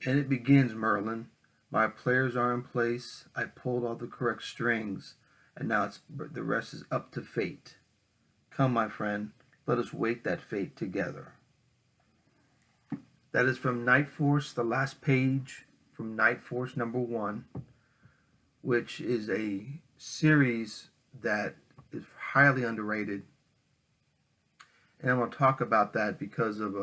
And it begins, Merlin. My players are in place. I pulled all the correct strings, and now the rest is up to fate. Come, my friend, let us wait that fate together. That is from Night Force, the last page from Night Force #1, which is a series that is highly underrated. And I'm going to talk about that because of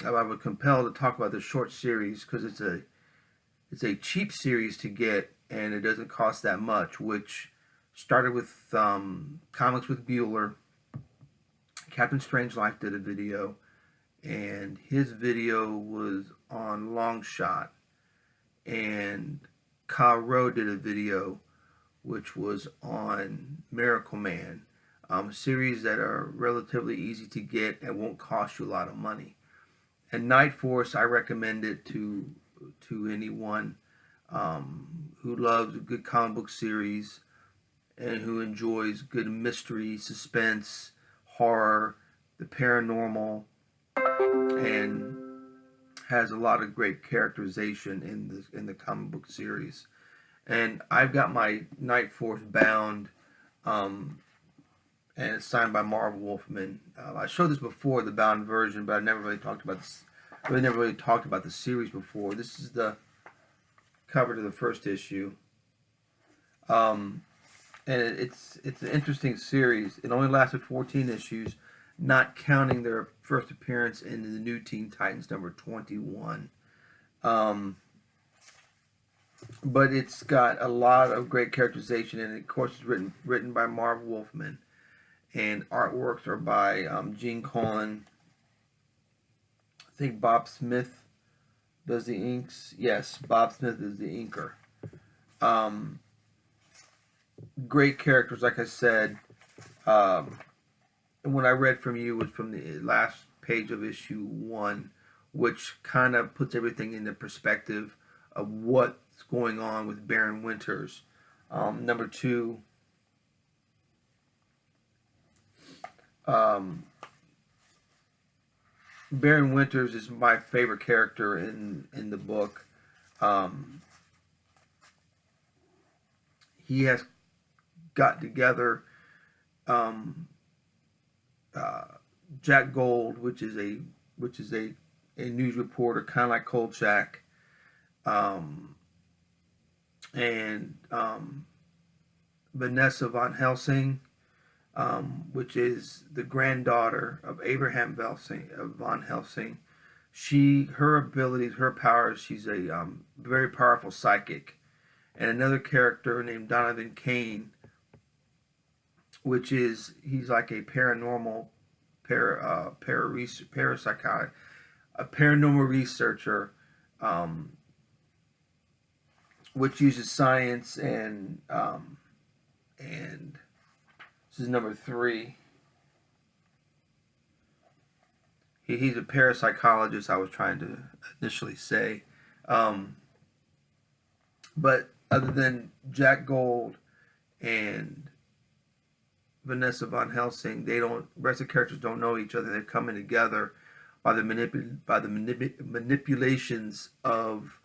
I was compelled to talk about this short series because it's a cheap series to get and it doesn't cost that much. Which started with comics with Bueller. CaptainStrangelife did a video, and his video was on Long Shot, and Rowe did a video which was on Miracle Man. Series that are relatively easy to get and won't cost you a lot of money. And Night Force, I recommend it to anyone who loves a good comic book series and who enjoys good mystery, suspense, horror, the paranormal, and has a lot of great characterization in the comic book series. And I've got my Night Force bound, and it's signed by Marv Wolfman. I showed this before, the bound version, but I never really talked about this. Really never really talked about the series before. This is the cover to the first issue, and it's an interesting series. It only lasted 14 issues, not counting their first appearance in the New Teen Titans #21. But it's got a lot of great characterization, and of course, it's written by Marv Wolfman, and artworks are by Gene Colan. I think Bob Smith does the inks. Yes, Bob Smith is the inker. Great characters, like I said. And what I read from you was from the last page of issue 1, which kind of puts everything into perspective of what's going on with Baron Winters. Number 2, Baron Winters is my favorite character in the book. He has got together Jack Gold, which is a news reporter, kind of like Kolchak, and Vanessa von Helsing, which is the granddaughter of Abraham von Helsing. Her abilities, her powers, she's a very powerful psychic. And another character named Donovan Kane, which is, he's like a paranormal, parapsychotic, a paranormal researcher, which uses science and this is number 3. He's a parapsychologist, I was trying to initially say. But other than Jack Gold and Vanessa von Helsing, rest of the characters don't know each other. They're coming together by the manipulations of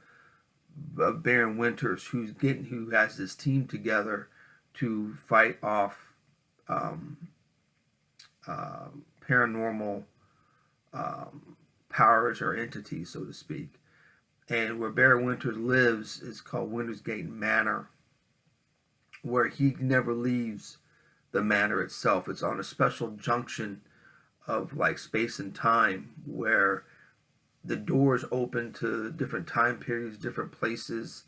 Baron Winters, who has this team together to fight off paranormal powers or entities, so to speak. And where Baron Winters lives is called Wintersgate Manor, where he never leaves the manor itself. It's on a special junction of like space and time, where the doors open to different time periods, different places,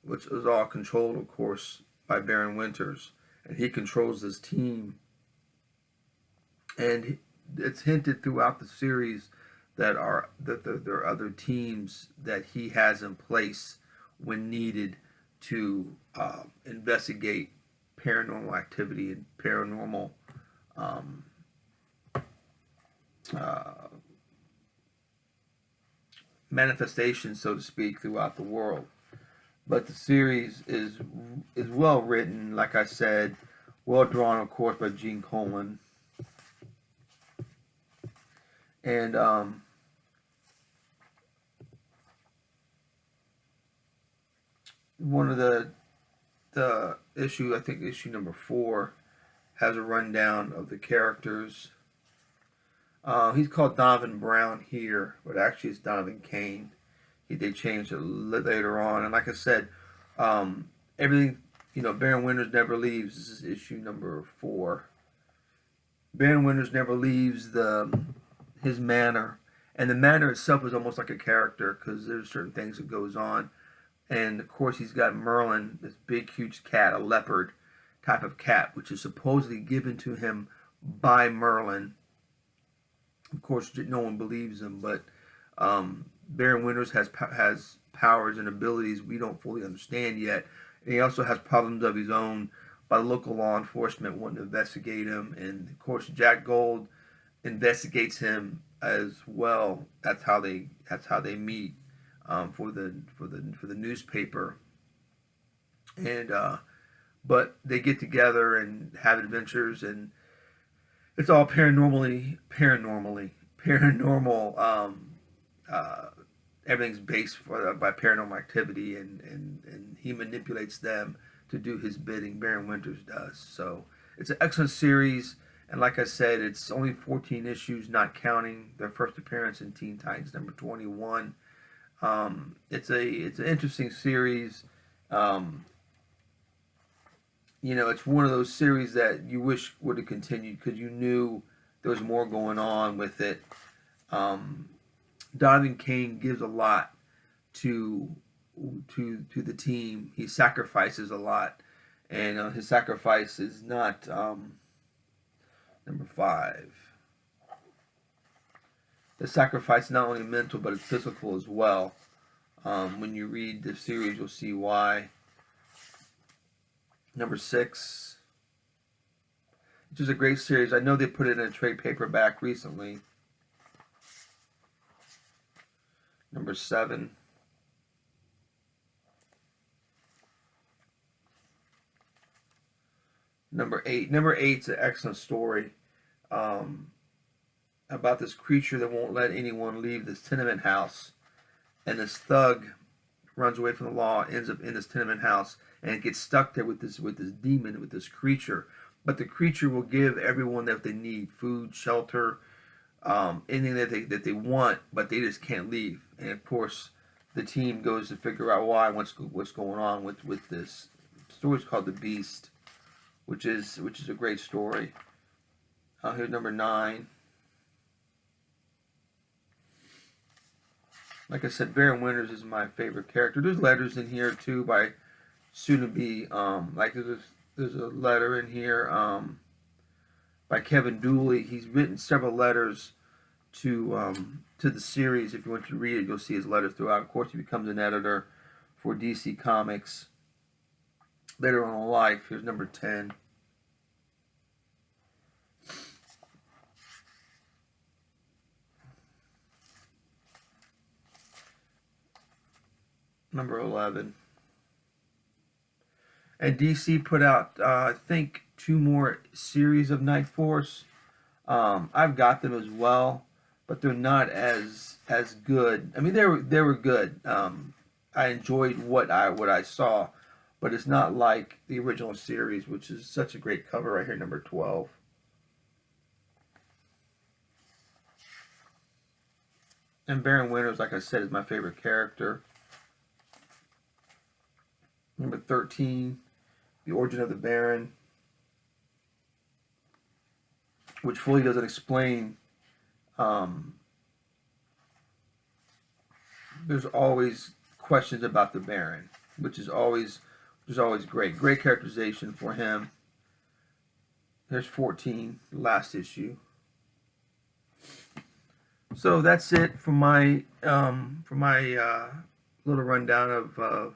which is all controlled, of course, by Baron Winters. And he controls his team. And it's hinted throughout the series that there are other teams that he has in place when needed to investigate paranormal activity and paranormal manifestations, so to speak, throughout the world. But the series is well written, like I said, well drawn, of course, by Gene Colan. And one of the issue, I think issue number 4, has a rundown of the characters. He's called Donovan Brown here, but actually it's Donovan Kane. They changed it later on, and like I said, everything, Baron Winters never leaves. This is issue number 4. Baron Winters never leaves his manor, and the manor itself is almost like a character because there's certain things that goes on, and of course he's got Merlin, this big huge cat, a leopard type of cat, which is supposedly given to him by Merlin. Of course, no one believes him, but Baron Winters has powers and abilities we don't fully understand yet. And he also has problems of his own by local law enforcement wanting to investigate him. And of course, Jack Gold investigates him as well. That's how they meet for the newspaper. And but they get together and have adventures, and it's all paranormal. Everything's based by paranormal activity, and he manipulates them to do his bidding. Baron Winters does. So it's an excellent series, and like I said, it's only 14 issues, not counting their first appearance in Teen Titans number 21. It's an interesting series. It's one of those series that you wish would have continued because you knew there was more going on with it. Donovan Kane gives a lot to the team. He sacrifices a lot, and his sacrifice is not number 5. The sacrifice is not only mental but it's physical as well. When you read the series, you'll see why. Number 6, which is a great series. I know they put it in a trade paperback recently. Number 7. Number 8. Number 8's an excellent story about this creature that won't let anyone leave this tenement house. And this thug runs away from the law, ends up in this tenement house, and gets stuck there with this demon, with this creature. But the creature will give everyone that they need: food, shelter, anything that they want, but they just can't leave. And of course, the team goes to figure out why, what's going on with this. The story's called The Beast, which is a great story. Here's number 9. Like I said, Baron Winters is my favorite character. There's letters in here too by soon-to-be, like there's a letter in here by Kevin Dooley. He's written several letters to the series. If you want to read it, you'll see his letters throughout. Of course, he becomes an editor for DC Comics later on in life. Here's number 10. Number 11. And DC put out, I think, 2 more series of Night Force. I've got them as well, but they're not as good. I mean, they were good. I enjoyed what I saw, but it's not like the original series, which is such a great cover right here, number 12. And Baron Winters, like I said, is my favorite character. Number 13, The Origin of the Baron, which fully doesn't explain. There's always questions about the Baron, which is always great. Great characterization for him. There's 14, the last issue. So that's it for my little rundown of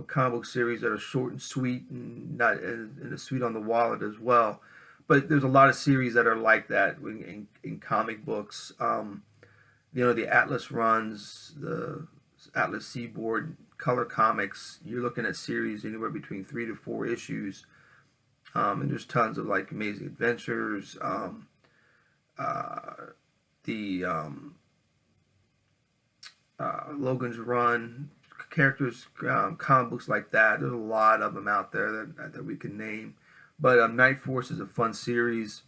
comic book series that are short and sweet, and not and a sweet on the wallet as well. But there's a lot of series that are like that in comic books. The Atlas runs, the Atlas Seaboard, Color Comics. You're looking at series anywhere between 3 to 4 issues, and there's tons of like Amazing Adventures. The Logan's Run, characters, comic books like that. There's a lot of them out there that we can name. But Night Force is a fun series.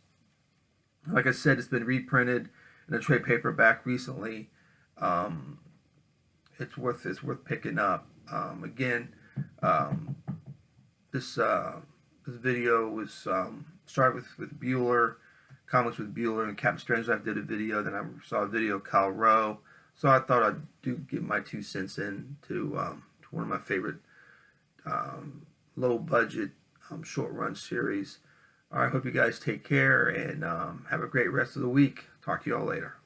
Like I said, it's been reprinted in a trade paperback recently. Um, it's worth picking up. Again, um, this video was started with Bueller, comics with Bueller, and CaptainStrangelife did a video. Then I saw a video of Kyle Rowe, so I thought I'd give my 2 cents in to one of my favorite low budget short run series. All right, hope you guys take care and have a great rest of the week. Talk to you all later.